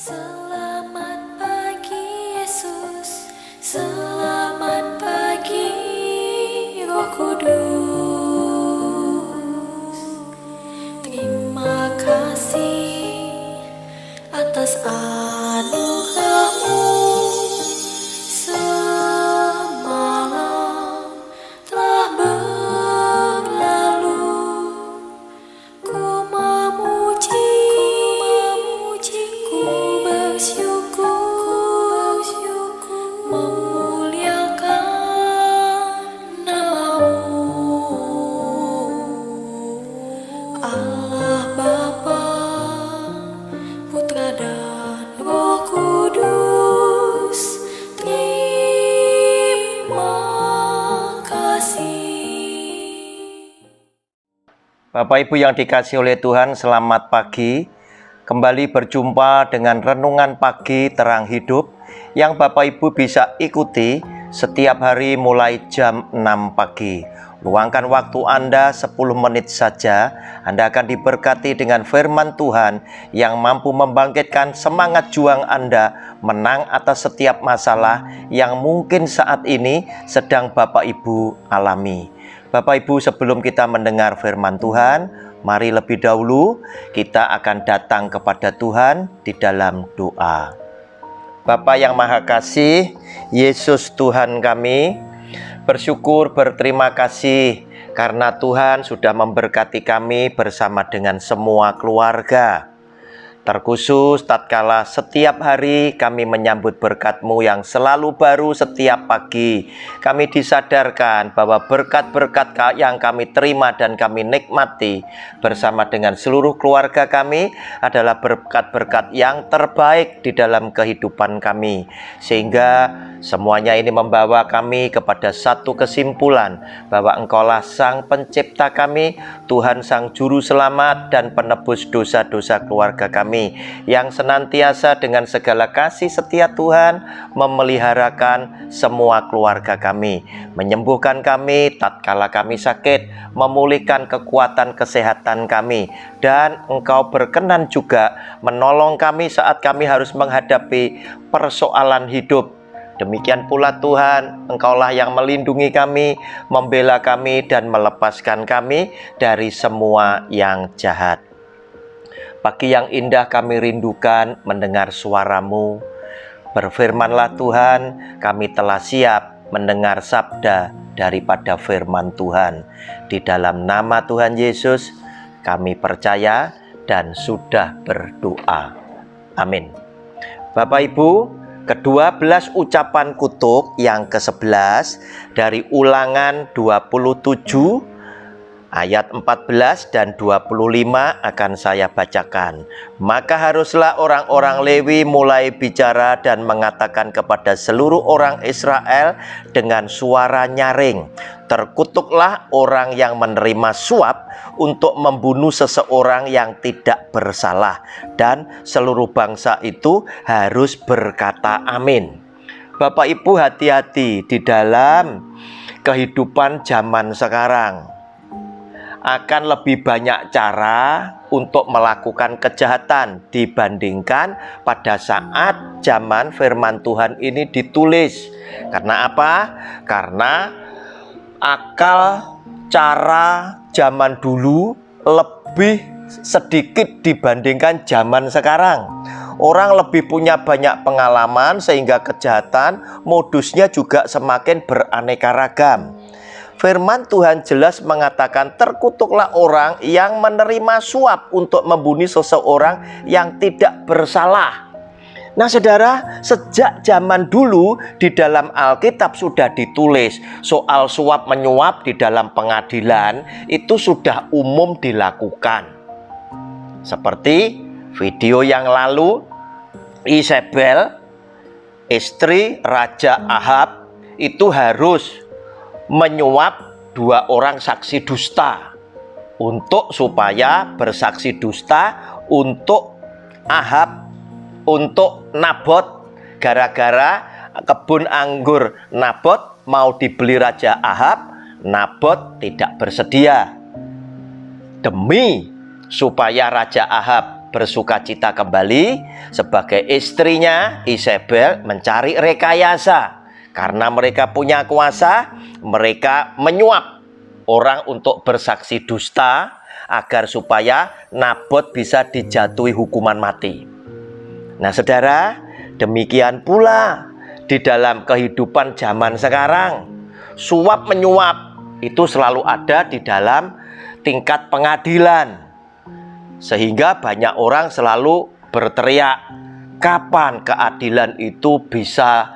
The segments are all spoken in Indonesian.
Selamat pagi Yesus, selamat pagi Roh Kudus. Terima kasih atas anugerah-Mu. Semalam telah berlalu, ku memuji, ku bersyukur, memuliakan nama-Mu. Allah Bapa, Putra dan Roh Kudus, terima kasih. Bapak Ibu yang dikasihi oleh Tuhan, selamat pagi. Kembali berjumpa dengan renungan pagi terang hidup yang Bapak Ibu bisa ikuti setiap hari mulai jam 6 pagi. Luangkan waktu Anda 10 menit saja, Anda akan diberkati dengan firman Tuhan yang mampu membangkitkan semangat juang Anda menang atas setiap masalah yang mungkin saat ini sedang Bapak Ibu alami. Bapak Ibu, sebelum kita mendengar firman Tuhan, mari lebih dahulu kita akan datang kepada Tuhan di dalam doa. Bapa yang Maha Kasih, Yesus Tuhan kami, bersyukur berterima kasih karena Tuhan sudah memberkati kami bersama dengan semua keluarga. Terkhusus tatkala setiap hari kami menyambut berkat-Mu yang selalu baru setiap pagi. Kami disadarkan bahwa berkat-berkat yang kami terima dan kami nikmati bersama dengan seluruh keluarga kami adalah berkat-berkat yang terbaik di dalam kehidupan kami. Sehingga semuanya ini membawa kami kepada satu kesimpulan bahwa Engkaulah Sang Pencipta kami, Tuhan Sang Juru Selamat dan penebus dosa-dosa keluarga kami, yang senantiasa dengan segala kasih setia Tuhan memeliharakan semua keluarga kami, menyembuhkan kami tatkala kami sakit, memulihkan kekuatan kesehatan kami, dan Engkau berkenan juga menolong kami saat kami harus menghadapi persoalan hidup. Demikian pula Tuhan, Engkaulah yang melindungi kami, membela kami, dan melepaskan kami dari semua yang jahat. Pagi yang indah kami rindukan mendengar suara-Mu. Berfirmanlah Tuhan, kami telah siap mendengar sabda daripada firman Tuhan. Di dalam nama Tuhan Yesus, kami percaya dan sudah berdoa. Amin. Bapak Ibu, ke-12 ucapan kutuk yang ke-11 dari Ulangan 27 ayat 14 dan 25 akan saya bacakan. Maka haruslah orang-orang Lewi mulai bicara dan mengatakan kepada seluruh orang Israel dengan suara nyaring, terkutuklah orang yang menerima suap untuk membunuh seseorang yang tidak bersalah, dan seluruh bangsa itu harus berkata amin. Bapak Ibu, hati-hati di dalam kehidupan zaman sekarang. Akan lebih banyak cara untuk melakukan kejahatan dibandingkan pada saat zaman firman Tuhan ini ditulis. Karena apa? Karena akal cara zaman dulu lebih sedikit dibandingkan zaman sekarang. Orang lebih punya banyak pengalaman sehingga kejahatan modusnya juga semakin beraneka ragam. Firman Tuhan jelas mengatakan terkutuklah orang yang menerima suap untuk membunuh seseorang yang tidak bersalah. Nah saudara, sejak zaman dulu di dalam Alkitab sudah ditulis soal suap menyuap di dalam pengadilan itu sudah umum dilakukan. Seperti video yang lalu, Isabel, istri Raja Ahab, itu harus menyuap 2 orang saksi dusta supaya bersaksi dusta untuk Ahab, untuk Nabot, gara-gara kebun anggur Nabot mau dibeli Raja Ahab. Nabot tidak bersedia. Demi supaya Raja Ahab bersukacita kembali. Sebagai istrinya, Isabel mencari rekayasa. Karena mereka punya kuasa, mereka menyuap orang untuk bersaksi dusta agar supaya Nabot bisa dijatuhi hukuman mati. Nah, saudara, demikian pula di dalam kehidupan zaman sekarang. Suap menyuap itu selalu ada di dalam tingkat pengadilan. Sehingga banyak orang selalu berteriak, kapan keadilan itu bisa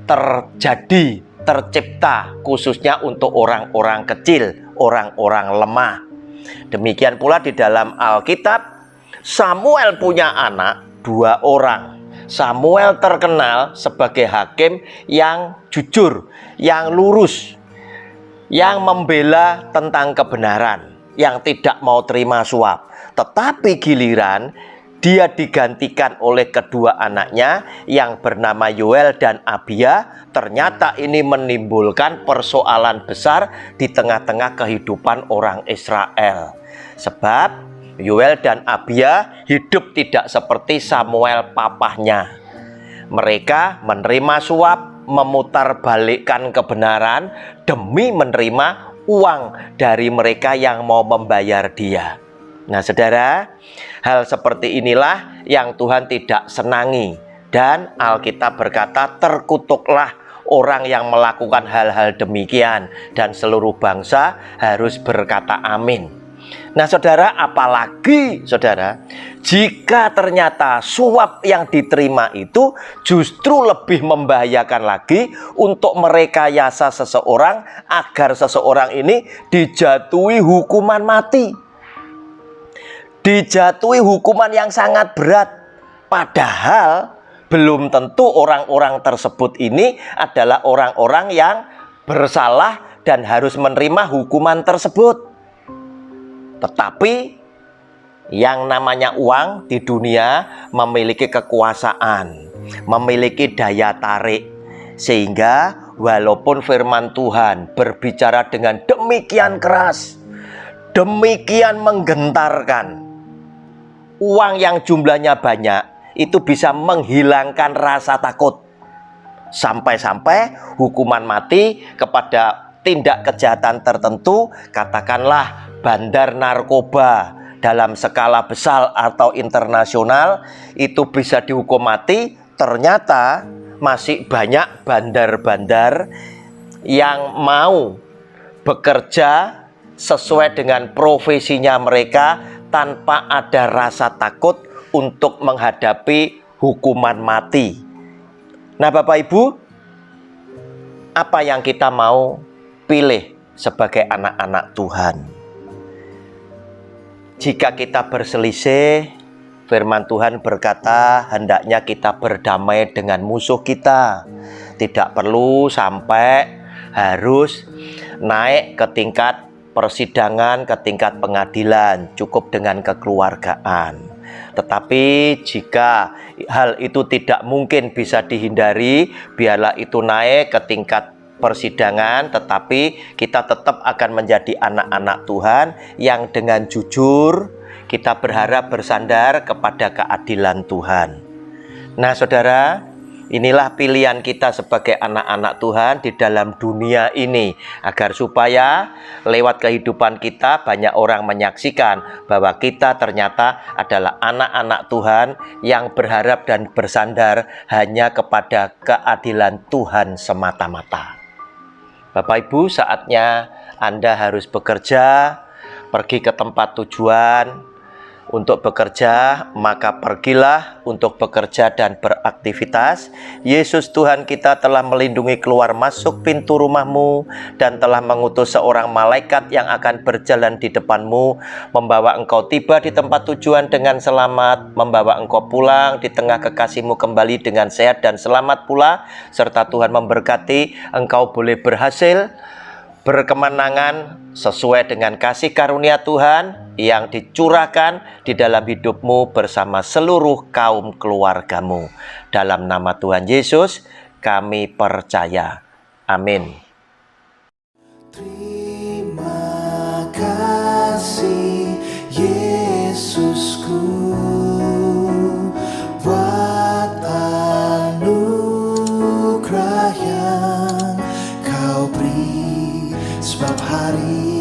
terjadi, tercipta, khususnya untuk orang-orang kecil, orang-orang lemah. Demikian pula di dalam Alkitab, Samuel punya anak 2 orang. Samuel terkenal sebagai hakim yang jujur, yang lurus, yang membela tentang kebenaran, yang tidak mau terima suap. Tetapi giliran dia digantikan oleh kedua anaknya yang bernama Yoel dan Abia. Ternyata ini menimbulkan persoalan besar di tengah-tengah kehidupan orang Israel. Sebab Yoel dan Abia hidup tidak seperti Samuel papahnya. Mereka menerima suap, memutarbalikkan kebenaran demi menerima uang dari mereka yang mau membayar dia. Nah, saudara, hal seperti inilah yang Tuhan tidak senangi. Dan Alkitab berkata, terkutuklah orang yang melakukan hal-hal demikian, dan seluruh bangsa harus berkata amin. Nah, saudara, apalagi saudara, jika ternyata suap yang diterima itu justru lebih membahayakan lagi untuk merekayasa seseorang agar seseorang ini dijatuhi hukuman mati. Dijatuhi hukuman yang sangat berat. Padahal belum tentu orang-orang tersebut ini adalah orang-orang yang bersalah dan harus menerima hukuman tersebut. Tetapi yang namanya uang di dunia memiliki kekuasaan, memiliki daya tarik. Sehingga walaupun firman Tuhan berbicara dengan demikian keras, demikian menggentarkan, uang yang jumlahnya banyak itu bisa menghilangkan rasa takut. Sampai-sampai hukuman mati kepada tindak kejahatan tertentu, katakanlah bandar narkoba dalam skala besar atau internasional, itu bisa dihukum mati. Ternyata masih banyak bandar-bandar yang mau bekerja sesuai dengan profesinya mereka tanpa ada rasa takut untuk menghadapi hukuman mati. Nah, Bapak Ibu, apa yang kita mau pilih sebagai anak-anak Tuhan? Jika kita berselisih, firman Tuhan berkata hendaknya kita berdamai dengan musuh kita. Tidak perlu sampai harus naik ke tingkat persidangan, ke tingkat pengadilan, cukup dengan kekeluargaan. Tetapi jika hal itu tidak mungkin bisa dihindari, biarlah itu naik ke tingkat persidangan, tetapi kita tetap akan menjadi anak-anak Tuhan yang dengan jujur kita berharap bersandar kepada keadilan Tuhan. Nah, saudara, inilah pilihan kita sebagai anak-anak Tuhan di dalam dunia ini, agar supaya lewat kehidupan kita banyak orang menyaksikan bahwa kita ternyata adalah anak-anak Tuhan yang berharap dan bersandar hanya kepada keadilan Tuhan semata-mata. Bapak Ibu, saatnya Anda harus bekerja, pergi ke tempat tujuan untuk bekerja, maka pergilah untuk bekerja dan beraktivitas. Yesus Tuhan kita telah melindungi keluar masuk pintu rumahmu dan telah mengutus seorang malaikat yang akan berjalan di depanmu, membawa engkau tiba di tempat tujuan dengan selamat, membawa engkau pulang di tengah kekasihmu kembali dengan sehat dan selamat pula, serta Tuhan memberkati engkau boleh berhasil berkemenangan sesuai dengan kasih karunia Tuhan yang dicurahkan di dalam hidupmu bersama seluruh kaum keluargamu. Dalam nama Tuhan Yesus kami percaya. Amin. Terima kasih Yesusku. hari